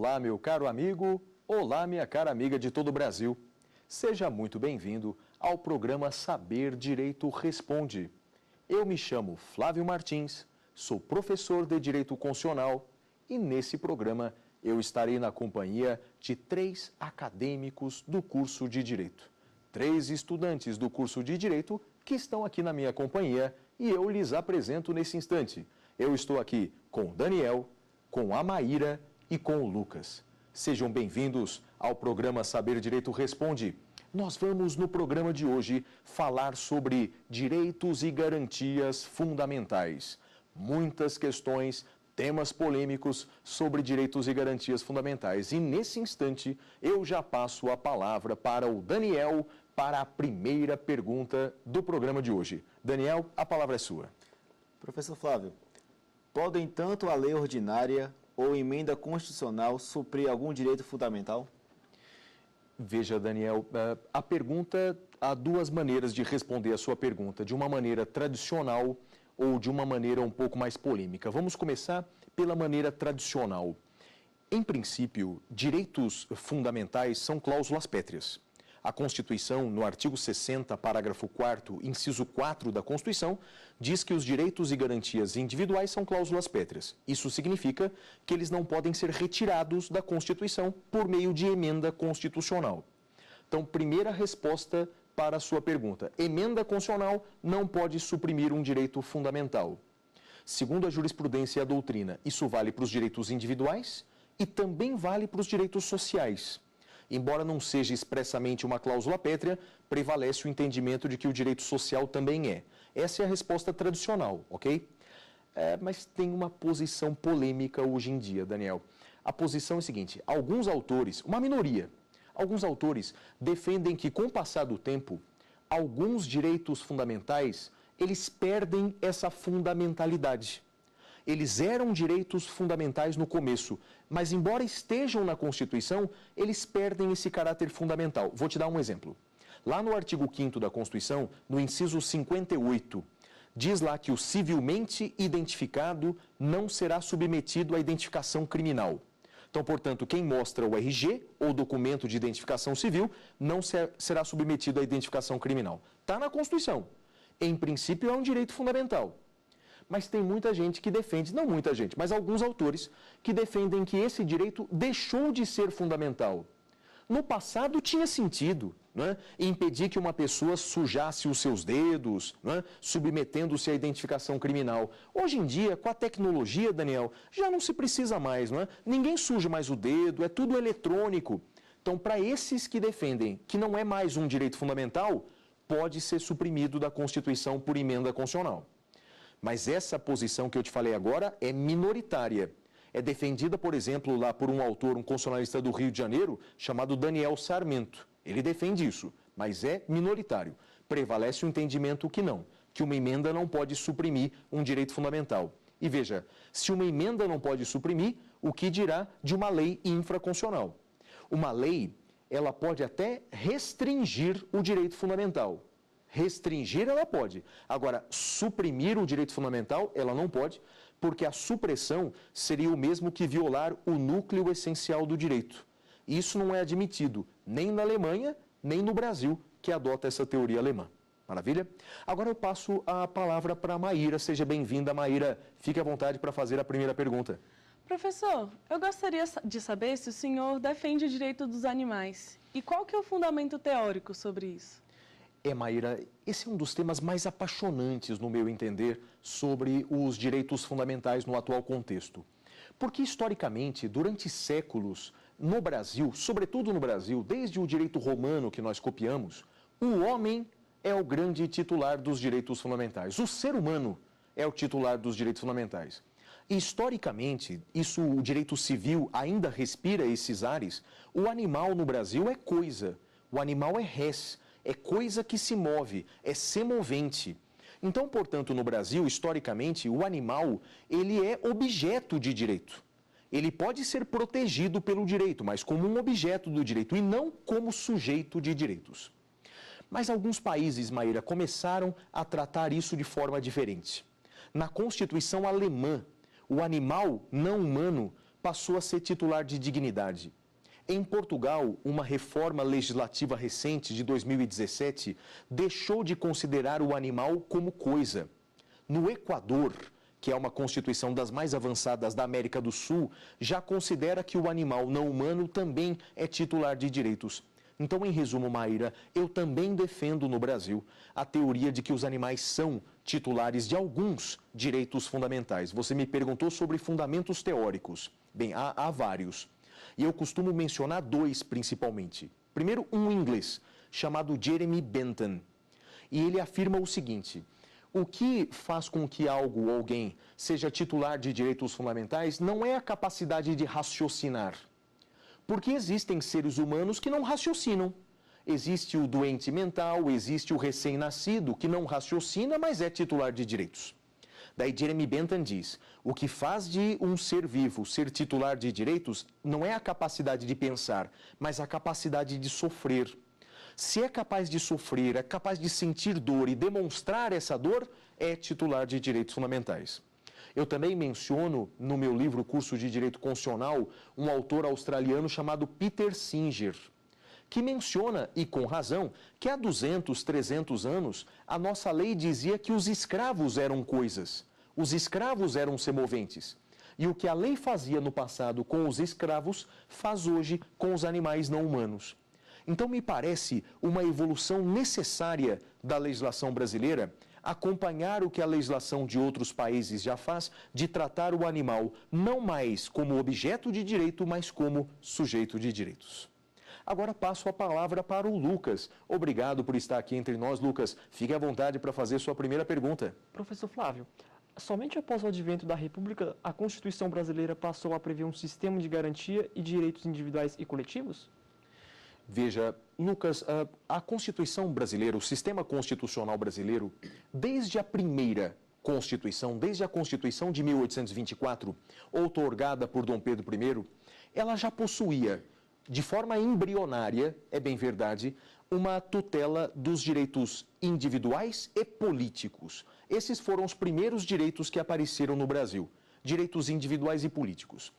Olá, meu caro amigo, olá, minha cara amiga de todo o Brasil. Seja muito bem-vindo ao programa Saber Direito Responde. Eu me chamo Flávio Martins, sou professor de Direito Constitucional e nesse programa eu estarei na companhia de 3 acadêmicos do curso de Direito. 3 estudantes do curso de Direito que estão aqui na minha companhia e eu lhes apresento nesse instante. Eu estou aqui com o Daniel, com a Maíra e com o Lucas. Sejam bem-vindos ao programa Saber Direito Responde. Nós vamos, no programa de hoje, falar sobre direitos e garantias fundamentais. Muitas questões, temas polêmicos sobre direitos e garantias fundamentais. E, nesse instante, eu já passo a palavra para o Daniel para a primeira pergunta do programa de hoje. Daniel, a palavra é sua. Professor Flávio, podem tanto a lei ordinária ou emenda constitucional suprir algum direito fundamental? Veja, Daniel, a pergunta, há 2 maneiras de responder a sua pergunta, de uma maneira tradicional ou de uma maneira um pouco mais polêmica. Vamos começar pela maneira tradicional. Em princípio, direitos fundamentais são cláusulas pétreas. A Constituição, no artigo 60, parágrafo 4º, inciso 4 da Constituição, diz que os direitos e garantias individuais são cláusulas pétreas. Isso significa que eles não podem ser retirados da Constituição por meio de emenda constitucional. Então, primeira resposta para a sua pergunta. Emenda constitucional não pode suprimir um direito fundamental. Segundo a jurisprudência e a doutrina, isso vale para os direitos individuais e também vale para os direitos sociais. Embora não seja expressamente uma cláusula pétrea, prevalece o entendimento de que o direito social também é. Essa é a resposta tradicional, ok? Mas tem uma posição polêmica hoje em dia, Daniel. A posição é a seguinte: alguns autores, uma minoria, alguns autores defendem que, com o passar do tempo, alguns direitos fundamentais, eles perdem essa fundamentalidade. Eles eram direitos fundamentais no começo, mas embora estejam na Constituição, eles perdem esse caráter fundamental. Vou te dar um exemplo. Lá no artigo 5º da Constituição, no inciso 58, diz lá que o civilmente identificado não será submetido à identificação criminal. Então, portanto, quem mostra o RG ou documento de identificação civil não será submetido à identificação criminal. Está na Constituição. Em princípio, é um direito fundamental. Mas tem muita gente que defende, não muita gente, mas alguns autores que defendem que esse direito deixou de ser fundamental. No passado tinha sentido, né, impedir que uma pessoa sujasse os seus dedos, né, submetendo-se à identificação criminal. Hoje em dia, com a tecnologia, Daniel, já não se precisa mais, né? Ninguém suja mais o dedo, é tudo eletrônico. Então, para esses que defendem que não é mais um direito fundamental, pode ser suprimido da Constituição por emenda constitucional. Mas essa posição que eu te falei agora é minoritária. É defendida, por exemplo, lá por um autor, um constitucionalista do Rio de Janeiro, chamado Daniel Sarmento. Ele defende isso, mas é minoritário. Prevalece o entendimento que uma emenda não pode suprimir um direito fundamental. E veja, se uma emenda não pode suprimir, o que dirá de uma lei infraconstitucional? Uma lei, ela pode até restringir o direito fundamental. Restringir, ela pode. Agora, suprimir o direito fundamental, ela não pode, porque a supressão seria o mesmo que violar o núcleo essencial do direito. Isso não é admitido nem na Alemanha, nem no Brasil, que adota essa teoria alemã. Maravilha? Agora eu passo a palavra para a Maíra. Seja bem-vinda, Maíra. Fique à vontade para fazer a primeira pergunta. Professor, eu gostaria de saber se o senhor defende o direito dos animais. E qual que é o fundamento teórico sobre isso? Maíra, esse é um dos temas mais apaixonantes, no meu entender, sobre os direitos fundamentais no atual contexto. Porque, historicamente, durante séculos, no Brasil, sobretudo no Brasil, desde o direito romano que nós copiamos, o homem é o grande titular dos direitos fundamentais. O ser humano é o titular dos direitos fundamentais. E, historicamente, o direito civil ainda respira esses ares. O animal no Brasil é coisa, o animal é res. É coisa que se move, é semovente. Então, portanto, no Brasil, historicamente, o animal, ele é objeto de direito. Ele pode ser protegido pelo direito, mas como um objeto do direito e não como sujeito de direitos. Mas alguns países, Maíra, começaram a tratar isso de forma diferente. Na Constituição alemã, o animal não humano passou a ser titular de dignidade. Em Portugal, uma reforma legislativa recente de 2017 deixou de considerar o animal como coisa. No Equador, que é uma constituição das mais avançadas da América do Sul, já considera que o animal não humano também é titular de direitos. Então, em resumo, Maíra, eu também defendo no Brasil a teoria de que os animais são titulares de alguns direitos fundamentais. Você me perguntou sobre fundamentos teóricos. Bem, há vários. E eu costumo mencionar dois principalmente. Primeiro, um inglês, chamado Jeremy Bentham. E ele afirma o seguinte: o que faz com que algo ou alguém seja titular de direitos fundamentais não é a capacidade de raciocinar. Porque existem seres humanos que não raciocinam. Existe o doente mental, existe o recém-nascido que não raciocina, mas é titular de direitos. Daí Jeremy Bentham diz, o que faz de um ser vivo ser titular de direitos não é a capacidade de pensar, mas a capacidade de sofrer. Se é capaz de sofrer, é capaz de sentir dor e demonstrar essa dor, é titular de direitos fundamentais. Eu também menciono no meu livro Curso de Direito Constitucional um autor australiano chamado Peter Singer, que menciona, e com razão, que há 200, 300 anos, a nossa lei dizia que os escravos eram coisas, os escravos eram semoventes. E o que a lei fazia no passado com os escravos, faz hoje com os animais não humanos. Então, me parece uma evolução necessária da legislação brasileira acompanhar o que a legislação de outros países já faz, de tratar o animal não mais como objeto de direito, mas como sujeito de direitos. Agora passo a palavra para o Lucas. Obrigado por estar aqui entre nós, Lucas. Fique à vontade para fazer sua primeira pergunta. Professor Flávio, somente após o advento da República, a Constituição brasileira passou a prever um sistema de garantia e direitos individuais e coletivos? Veja, Lucas, a Constituição brasileira, o sistema constitucional brasileiro, desde a primeira Constituição, desde a Constituição de 1824, outorgada por Dom Pedro I, ela já possuía, de forma embrionária, é bem verdade, uma tutela dos direitos individuais e políticos. Esses foram os primeiros direitos que apareceram no Brasil, direitos individuais e políticos.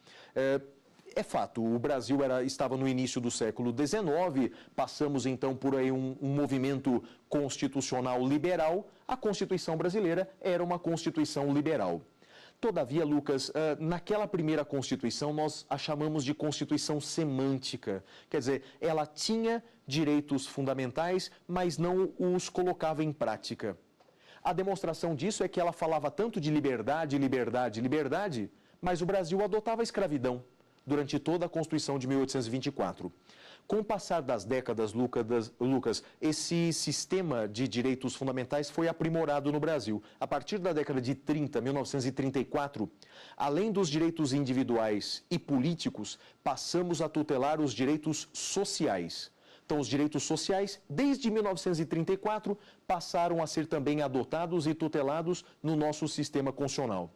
É fato, o Brasil estava no início do século XIX, passamos então por aí um movimento constitucional liberal, a Constituição brasileira era uma Constituição liberal. Todavia, Lucas, naquela primeira Constituição nós a chamamos de Constituição semântica, quer dizer, ela tinha direitos fundamentais, mas não os colocava em prática. A demonstração disso é que ela falava tanto de liberdade, liberdade, liberdade, mas o Brasil adotava a escravidão durante toda a Constituição de 1824. Com o passar das décadas, Lucas, esse sistema de direitos fundamentais foi aprimorado no Brasil. A partir da década de 30, 1934, além dos direitos individuais e políticos, passamos a tutelar os direitos sociais. Então, os direitos sociais, desde 1934, passaram a ser também adotados e tutelados no nosso sistema constitucional.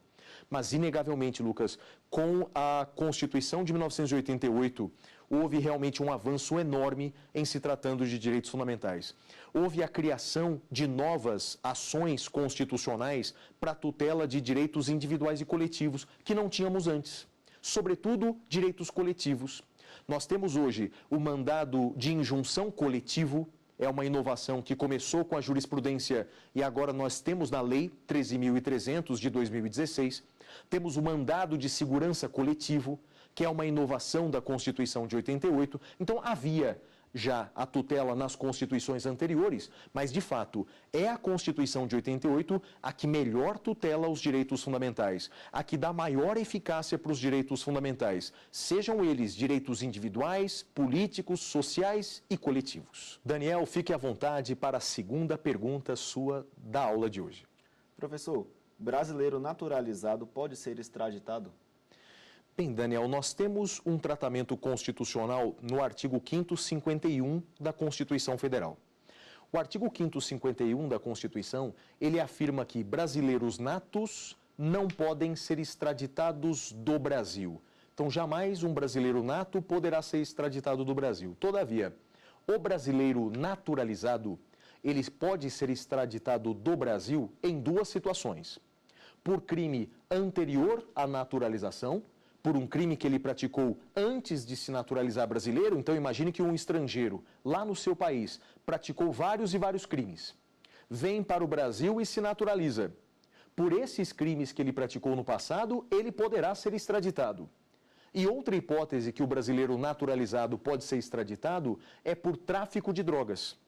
Mas, inegavelmente, Lucas, com a Constituição de 1988, houve realmente um avanço enorme em se tratando de direitos fundamentais. Houve a criação de novas ações constitucionais para a tutela de direitos individuais e coletivos que não tínhamos antes. Sobretudo, direitos coletivos. Nós temos hoje o mandado de injunção coletivo, é uma inovação que começou com a jurisprudência e agora nós temos na Lei 13.300 de 2016. Temos o mandado de segurança coletivo, que é uma inovação da Constituição de 88. Então, havia já a tutela nas constituições anteriores, mas, de fato, é a Constituição de 88 a que melhor tutela os direitos fundamentais, a que dá maior eficácia para os direitos fundamentais, sejam eles direitos individuais, políticos, sociais e coletivos. Daniel, fique à vontade para a segunda pergunta sua da aula de hoje. Professor, brasileiro naturalizado pode ser extraditado? Bem, Daniel, nós temos um tratamento constitucional no artigo 5º 51 da Constituição Federal. O artigo 5º 51 da Constituição, ele afirma que brasileiros natos não podem ser extraditados do Brasil. Então, jamais um brasileiro nato poderá ser extraditado do Brasil. Todavia, o brasileiro naturalizado, ele pode ser extraditado do Brasil em duas situações. Por crime anterior à naturalização, por um crime que ele praticou antes de se naturalizar brasileiro. Então imagine que um estrangeiro, lá no seu país, praticou vários e vários crimes. Vem para o Brasil e se naturaliza. Por esses crimes que ele praticou no passado, ele poderá ser extraditado. E outra hipótese que o brasileiro naturalizado pode ser extraditado é por tráfico de drogas.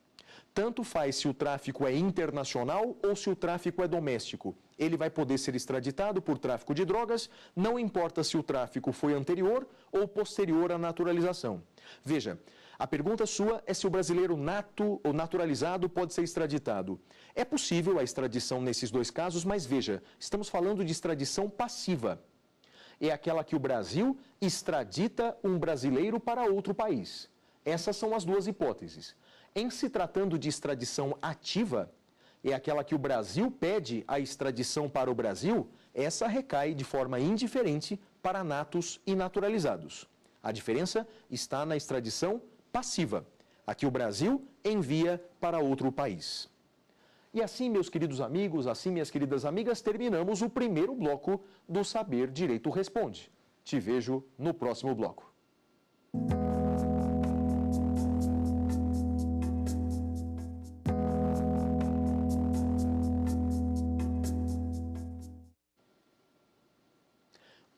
Tanto faz se o tráfico é internacional ou se o tráfico é doméstico. Ele vai poder ser extraditado por tráfico de drogas, não importa se o tráfico foi anterior ou posterior à naturalização. Veja, a pergunta sua é se o brasileiro naturalizado pode ser extraditado. É possível a extradição nesses dois casos, mas veja, estamos falando de extradição passiva. É aquela que o Brasil extradita um brasileiro para outro país. Essas são as duas hipóteses. Em se tratando de extradição ativa, é aquela que o Brasil pede a extradição para o Brasil, essa recai de forma indiferente para natos e naturalizados. A diferença está na extradição passiva, a que o Brasil envia para outro país. E assim, meus queridos amigos, assim, minhas queridas amigas, terminamos o primeiro bloco do Saber Direito Responde. Te vejo no próximo bloco.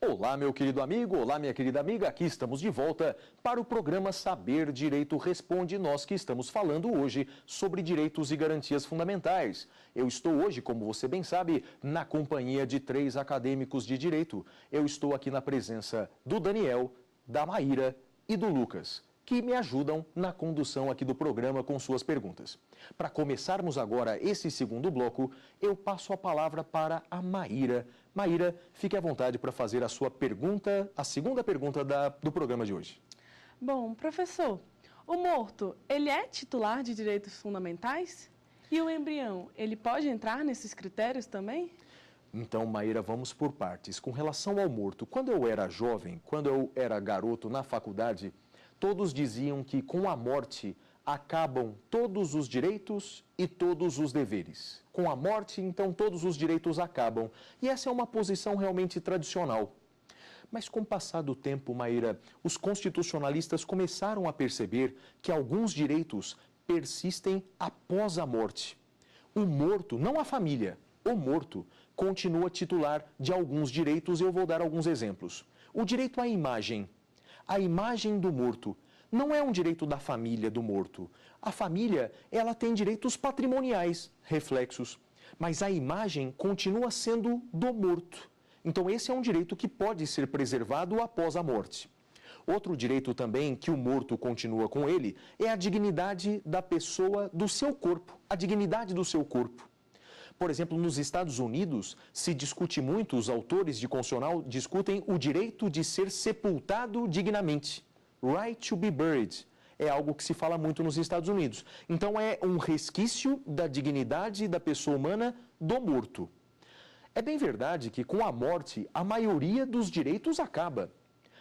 Olá, meu querido amigo, olá, minha querida amiga, aqui estamos de volta para o programa Saber Direito Responde, nós que estamos falando hoje sobre direitos e garantias fundamentais. Eu estou hoje, como você bem sabe, na companhia de 3 acadêmicos de direito. Eu estou aqui na presença do Daniel, da Maíra e do Lucas, que me ajudam na condução aqui do programa com suas perguntas. Para começarmos agora esse segundo bloco, eu passo a palavra para a Maíra. Maíra, fique à vontade para fazer a sua pergunta, a segunda pergunta do programa de hoje. Bom, professor, o morto, ele é titular de direitos fundamentais? E o embrião, ele pode entrar nesses critérios também? Então, Maíra, vamos por partes. Com relação ao morto, quando eu era jovem, quando eu era garoto na faculdade, todos diziam que com a morte acabam todos os direitos e todos os deveres. Com a morte, então, todos os direitos acabam. E essa é uma posição realmente tradicional. Mas com o passar do tempo, Maíra, os constitucionalistas começaram a perceber que alguns direitos persistem após a morte. O morto, não a família, o morto continua titular de alguns direitos e eu vou dar alguns exemplos. O direito à imagem. A imagem do morto não é um direito da família do morto. A família, ela tem direitos patrimoniais, reflexos, mas a imagem continua sendo do morto. Então esse é um direito que pode ser preservado após a morte. Outro direito também que o morto continua com ele é a dignidade da pessoa, do seu corpo, a dignidade do seu corpo. Por exemplo, nos Estados Unidos, se discute muito, os autores de constitucional discutem o direito de ser sepultado dignamente. Right to be buried é algo que se fala muito nos Estados Unidos. Então é um resquício da dignidade da pessoa humana do morto. É bem verdade que com a morte a maioria dos direitos acaba.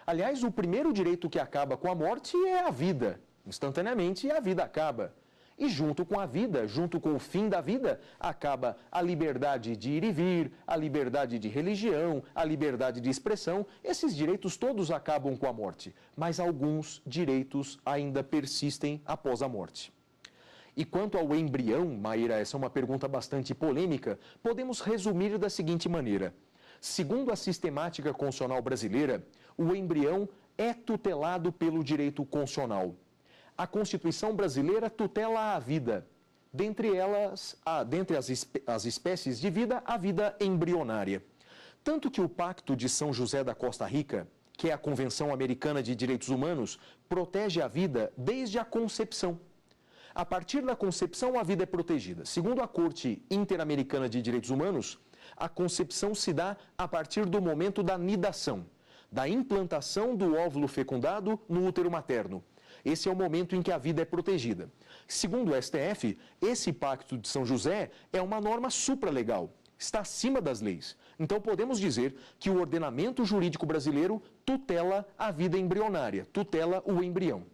Aliás, o primeiro direito que acaba com a morte é a vida. Instantaneamente a vida acaba. E junto com a vida, junto com o fim da vida, acaba a liberdade de ir e vir, a liberdade de religião, a liberdade de expressão. Esses direitos todos acabam com a morte, mas alguns direitos ainda persistem após a morte. E quanto ao embrião, Maíra, essa é uma pergunta bastante polêmica, podemos resumir da seguinte maneira. Segundo a sistemática constitucional brasileira, o embrião é tutelado pelo direito constitucional. A Constituição brasileira tutela a vida, dentre as espécies de vida, a vida embrionária. Tanto que o Pacto de São José da Costa Rica, que é a Convenção Americana de Direitos Humanos, protege a vida desde a concepção. A partir da concepção, a vida é protegida. Segundo a Corte Interamericana de Direitos Humanos, a concepção se dá a partir do momento da nidação, da implantação do óvulo fecundado no útero materno. Esse é o momento em que a vida é protegida. Segundo o STF, esse Pacto de São José é uma norma supralegal, está acima das leis. Então podemos dizer que o ordenamento jurídico brasileiro tutela a vida embrionária, tutela o embrião.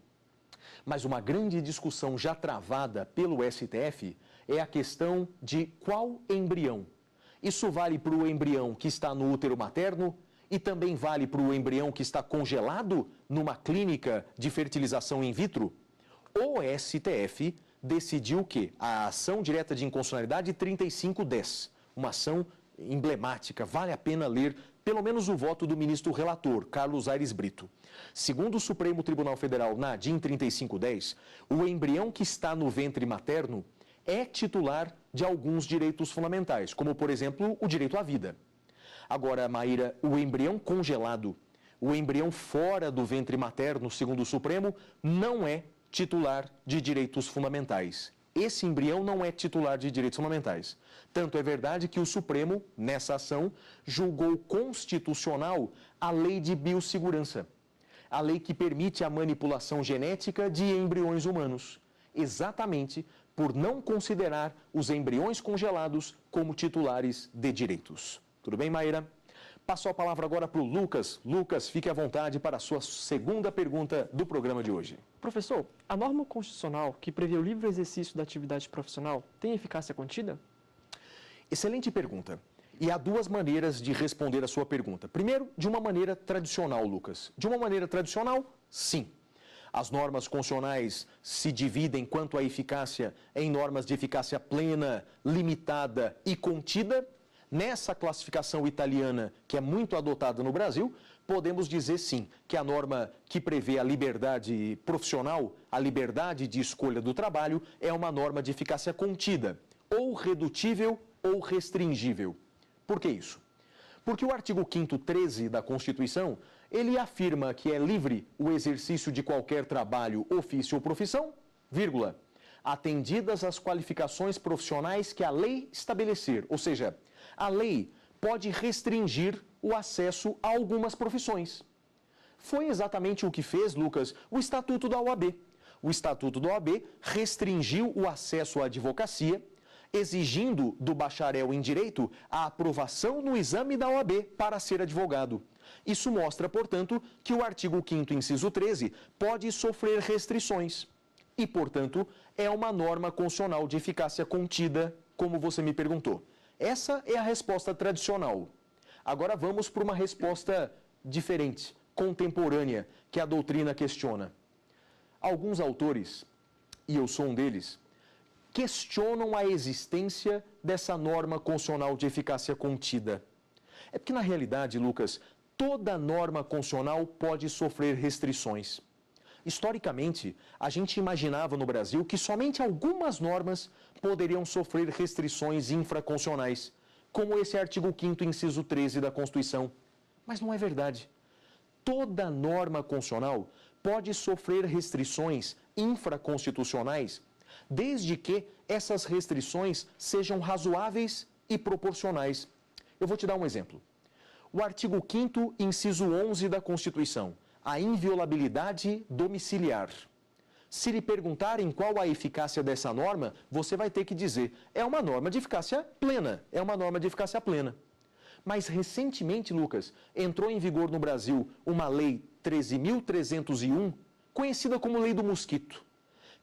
Mas uma grande discussão já travada pelo STF é a questão de qual embrião. Isso vale para o embrião que está no útero materno, E também vale para o embrião que está congelado numa clínica de fertilização in vitro? O STF decidiu que a ação direta de inconstitucionalidade 3510, uma ação emblemática, vale a pena ler pelo menos o voto do ministro relator, Carlos Aires Brito. Segundo o Supremo Tribunal Federal, na DIN 3510, o embrião que está no ventre materno é titular de alguns direitos fundamentais, como, por exemplo, o direito à vida. Agora, Maíra, o embrião congelado, o embrião fora do ventre materno, segundo o Supremo, não é titular de direitos fundamentais. Esse embrião não é titular de direitos fundamentais. Tanto é verdade que o Supremo, nessa ação, julgou constitucional a Lei de Biossegurança, a lei que permite a manipulação genética de embriões humanos, exatamente por não considerar os embriões congelados como titulares de direitos. Tudo bem, Maíra? Passo a palavra agora para o Lucas. Lucas, fique à vontade para a sua segunda pergunta do programa de hoje. Professor, a norma constitucional que prevê o livre exercício da atividade profissional tem eficácia contida? Excelente pergunta. E há duas maneiras de responder a sua pergunta. Primeiro, de uma maneira tradicional, Lucas. De uma maneira tradicional, sim. As normas constitucionais se dividem quanto à eficácia em normas de eficácia plena, limitada e contida. Nessa classificação italiana, que é muito adotada no Brasil, podemos dizer sim, que a norma que prevê a liberdade profissional, a liberdade de escolha do trabalho, é uma norma de eficácia contida, ou redutível ou restringível. Por que isso? Porque o artigo 5º 13 da Constituição, ele afirma que é livre o exercício de qualquer trabalho, ofício ou profissão, vírgula, atendidas as qualificações profissionais que a lei estabelecer, ou seja, a lei pode restringir o acesso a algumas profissões. Foi exatamente o que fez, Lucas, o Estatuto da OAB. O Estatuto da OAB restringiu o acesso à advocacia, exigindo do bacharel em Direito a aprovação no exame da OAB para ser advogado. Isso mostra, portanto, que o artigo 5º, inciso 13, pode sofrer restrições. E, portanto, é uma norma constitucional de eficácia contida, como você me perguntou. Essa é a resposta tradicional. Agora vamos para uma resposta diferente, contemporânea, que a doutrina questiona. Alguns autores, e eu sou um deles, questionam a existência dessa norma constitucional de eficácia contida. É porque, na realidade, Lucas, toda norma constitucional pode sofrer restrições. Historicamente, a gente imaginava no Brasil que somente algumas normas poderiam sofrer restrições infraconstitucionais, como esse artigo 5º, inciso 13 da Constituição. Mas não é verdade. Toda norma constitucional pode sofrer restrições infraconstitucionais, desde que essas restrições sejam razoáveis e proporcionais. Eu vou te dar um exemplo. O artigo 5º, inciso 11 da Constituição, a inviolabilidade domiciliar. Se lhe perguntarem qual a eficácia dessa norma, você vai ter que dizer, é uma norma de eficácia plena, é uma norma de eficácia plena. Mas recentemente, Lucas, entrou em vigor no Brasil uma lei 13.301, conhecida como Lei do Mosquito,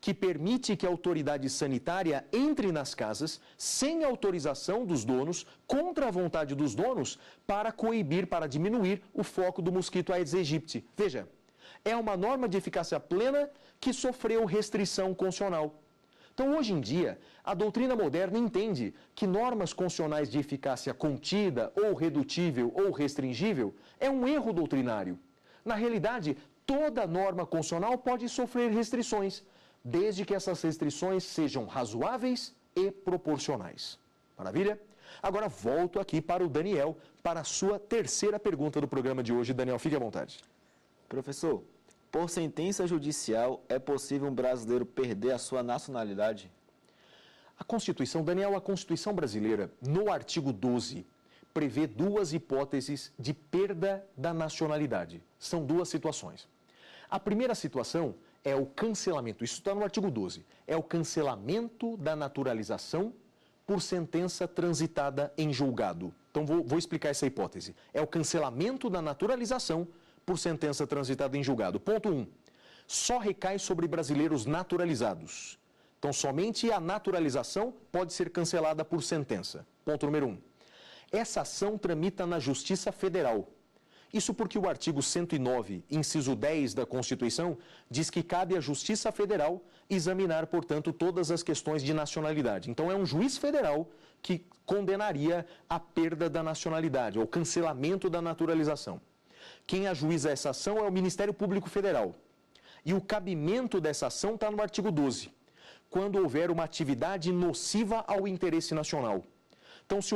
que permite que a autoridade sanitária entre nas casas sem autorização dos donos, contra a vontade dos donos, para coibir, para diminuir o foco do mosquito Aedes aegypti. Veja, é uma norma de eficácia plena que sofreu restrição constitucional. Então, hoje em dia, a doutrina moderna entende que normas constitucionais de eficácia contida, ou redutível, ou restringível, é um erro doutrinário. Na realidade, toda norma constitucional pode sofrer restrições, desde que essas restrições sejam razoáveis e proporcionais. Maravilha? Agora volto aqui para o Daniel, para a sua terceira pergunta do programa de hoje. Daniel, fique à vontade. Professor, por sentença judicial, é possível um brasileiro perder a sua nacionalidade? A Constituição, Daniel, a Constituição brasileira, no artigo 12, prevê duas hipóteses de perda da nacionalidade. São duas situações. A primeira situação é o cancelamento, isso está no artigo 12, é o cancelamento da naturalização por sentença transitada em julgado. Então, vou explicar essa hipótese. É o cancelamento da naturalização por sentença transitada em julgado. Ponto 1. Só recai sobre brasileiros naturalizados. Então, somente a naturalização pode ser cancelada por sentença. Ponto número 1. Essa ação tramita na Justiça Federal. Isso porque o artigo 109, inciso 10 da Constituição, diz que cabe à Justiça Federal examinar, portanto, todas as questões de nacionalidade. Então, é um juiz federal que condenaria a perda da nacionalidade, ou cancelamento da naturalização. Quem ajuiza essa ação é o Ministério Público Federal. E o cabimento dessa ação está no artigo 12, quando houver uma atividade nociva ao interesse nacional. Então, se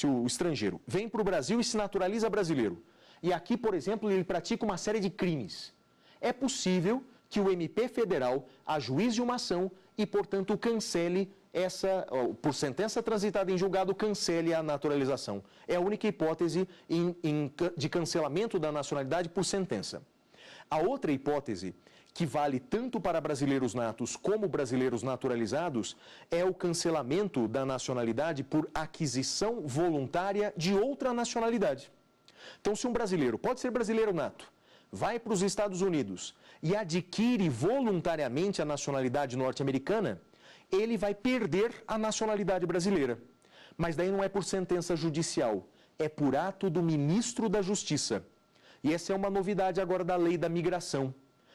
o estrangeiro vem para o Brasil e se naturaliza brasileiro, e aqui, por exemplo, ele pratica uma série de crimes, é possível que o MP federal ajuize uma ação e, portanto, cancele por sentença transitada em julgado, cancele a naturalização. É a única hipótese de cancelamento da nacionalidade por sentença. A outra hipótese, que vale tanto para brasileiros natos como brasileiros naturalizados, é o cancelamento da nacionalidade por aquisição voluntária de outra nacionalidade. Então, se um brasileiro, pode ser brasileiro nato, vai para os Estados Unidos e adquire voluntariamente a nacionalidade norte-americana, ele vai perder a nacionalidade brasileira. Mas daí não é por sentença judicial, é por ato do ministro da Justiça. E essa é uma novidade agora da lei da migração.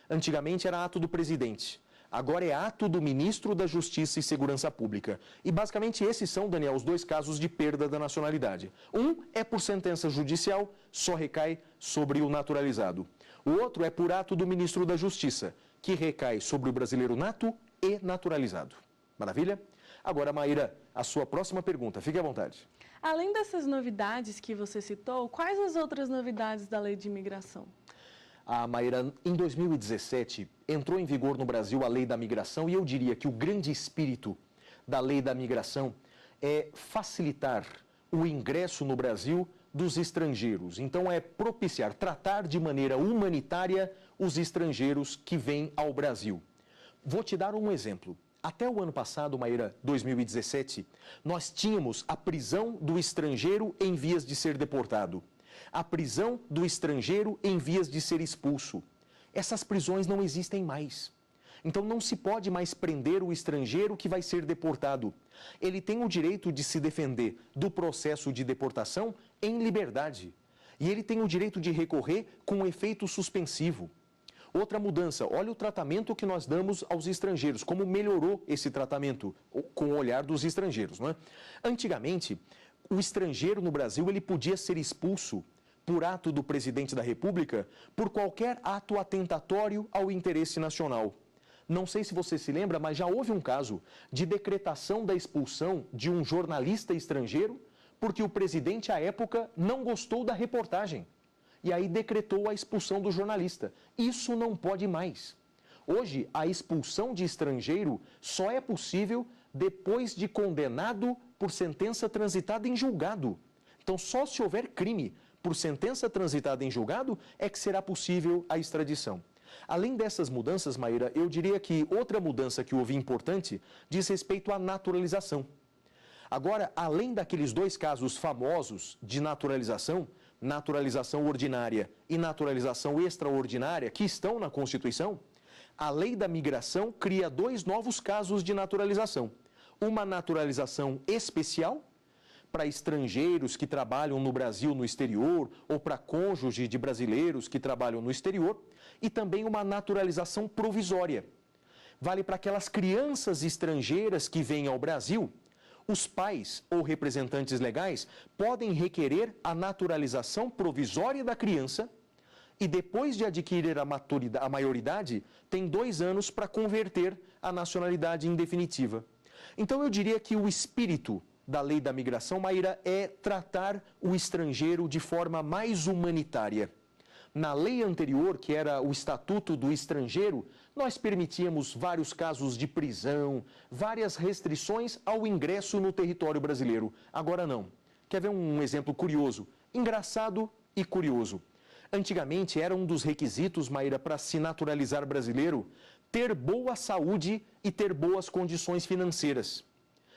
Antigamente era ato do presidente, agora é ato do ministro da Justiça e Segurança Pública. E basicamente esses são, Daniel, os dois casos de perda da nacionalidade. Um é por sentença judicial, só recai sobre o naturalizado. O outro é por ato do ministro da Justiça, que recai sobre o brasileiro nato e naturalizado. Maravilha? Agora, Maíra, a sua próxima pergunta. Fique à vontade. Além dessas novidades que você citou, quais as outras novidades da lei de imigração? Maíra, em 2017, entrou em vigor no Brasil a lei da migração e eu diria que o grande espírito da lei da migração é facilitar o ingresso no Brasil dos estrangeiros. Então, é propiciar, tratar de maneira humanitária os estrangeiros que vêm ao Brasil. Vou te dar um exemplo. Até o ano passado, Maíra, 2017, nós tínhamos a prisão do estrangeiro em vias de ser deportado. A prisão do estrangeiro em vias de ser expulso. Essas prisões não existem mais. Então não se pode mais prender o estrangeiro que vai ser deportado. Ele tem o direito de se defender do processo de deportação em liberdade. E ele tem o direito de recorrer com efeito suspensivo. Outra mudança, olha o tratamento que nós damos aos estrangeiros, como melhorou esse tratamento com o olhar dos estrangeiros, não é? Antigamente, o estrangeiro no Brasil ele podia ser expulso por ato do presidente da República por qualquer ato atentatório ao interesse nacional. Não sei se você se lembra, mas já houve um caso de decretação da expulsão de um jornalista estrangeiro porque o presidente, à época, não gostou da reportagem. E aí decretou a expulsão do jornalista. Isso não pode mais. Hoje, a expulsão de estrangeiro só é possível depois de condenado por sentença transitada em julgado. Então, só se houver crime por sentença transitada em julgado é que será possível a extradição. Além dessas mudanças, Maíra, eu diria que outra mudança que houve importante diz respeito à naturalização. Agora, além daqueles dois casos famosos de naturalização, naturalização ordinária e naturalização extraordinária, que estão na Constituição, a lei da migração cria dois novos casos de naturalização. Uma naturalização especial, para estrangeiros que trabalham no Brasil no exterior, ou para cônjuge de brasileiros que trabalham no exterior, e também uma naturalização provisória. Vale para aquelas crianças estrangeiras que vêm ao Brasil. Os pais ou representantes legais podem requerer a naturalização provisória da criança e depois de adquirir a maioridade, tem 2 anos para converter a nacionalidade em definitiva. Então eu diria que o espírito da lei da migração, Maíra, é tratar o estrangeiro de forma mais humanitária. Na lei anterior, que era o Estatuto do Estrangeiro, nós permitíamos vários casos de prisão, várias restrições ao ingresso no território brasileiro. Agora não. Quer ver um exemplo curioso? Engraçado e curioso. Antigamente era um dos requisitos, Maíra, para se naturalizar brasileiro, ter boa saúde e ter boas condições financeiras.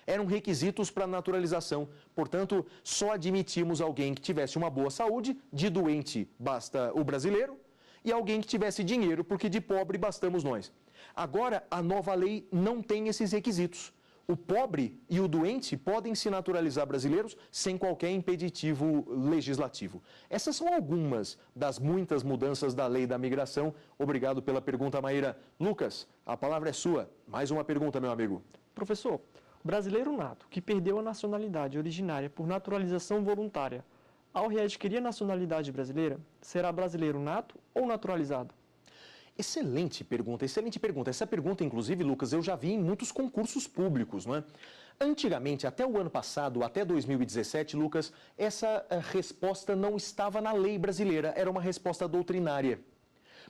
Eram requisitos para naturalização. Portanto, só admitimos alguém que tivesse uma boa saúde, de doente basta o brasileiro, e alguém que tivesse dinheiro, porque de pobre bastamos nós. Agora, a nova lei não tem esses requisitos. O pobre e o doente podem se naturalizar brasileiros sem qualquer impeditivo legislativo. Essas são algumas das muitas mudanças da lei da migração. Obrigado pela pergunta, Maíra. Lucas, a palavra é sua. Mais uma pergunta, meu amigo. Professor, o brasileiro nato que perdeu a nacionalidade originária por naturalização voluntária, ao readquirir a nacionalidade brasileira, será brasileiro nato ou naturalizado? Excelente pergunta, excelente pergunta. Essa pergunta, inclusive, Lucas, eu já vi em muitos concursos públicos, não é? Antigamente, até o ano passado, até 2017, Lucas, essa resposta não estava na lei brasileira, era uma resposta doutrinária.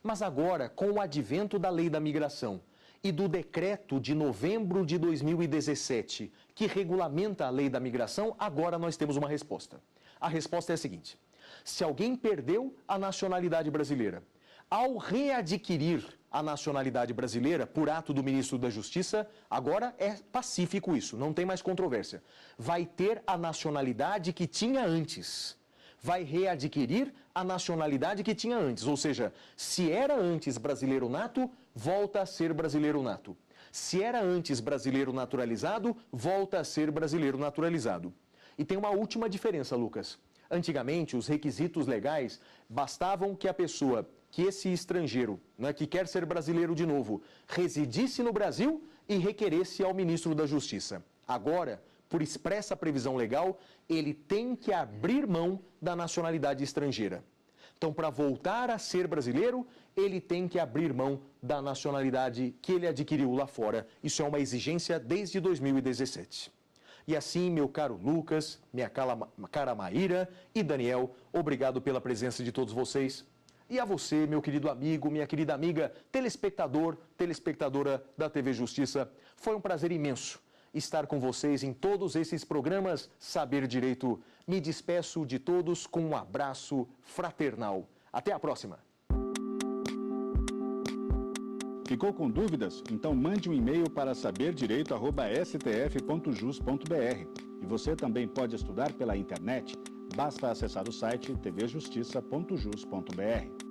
Mas agora, com o advento da lei da migração e do decreto de novembro de 2017, que regulamenta a lei da migração, agora nós temos uma resposta. A resposta é a seguinte: se alguém perdeu a nacionalidade brasileira, ao readquirir a nacionalidade brasileira por ato do ministro da Justiça, agora é pacífico isso, não tem mais controvérsia. Vai ter a nacionalidade que tinha antes. Vai readquirir a nacionalidade que tinha antes. Ou seja, se era antes brasileiro nato, volta a ser brasileiro nato. Se era antes brasileiro naturalizado, volta a ser brasileiro naturalizado. E tem uma última diferença, Lucas. Antigamente, os requisitos legais bastavam que a pessoa, que esse estrangeiro, né, que quer ser brasileiro de novo, residisse no Brasil e requeresse ao ministro da Justiça. Agora, por expressa previsão legal, ele tem que abrir mão da nacionalidade estrangeira. Então, para voltar a ser brasileiro, ele tem que abrir mão da nacionalidade que ele adquiriu lá fora. Isso é uma exigência desde 2017. E assim, meu caro Lucas, minha cara Maíra e Daniel, obrigado pela presença de todos vocês. E a você, meu querido amigo, minha querida amiga, telespectador, telespectadora da TV Justiça, foi um prazer imenso estar com vocês em todos esses programas Saber Direito. Me despeço de todos com um abraço fraternal. Até a próxima! Ficou com dúvidas? Então mande um e-mail para saberdireito@stf.jus.br. E você também pode estudar pela internet. Basta acessar o site tvjustiça.jus.br.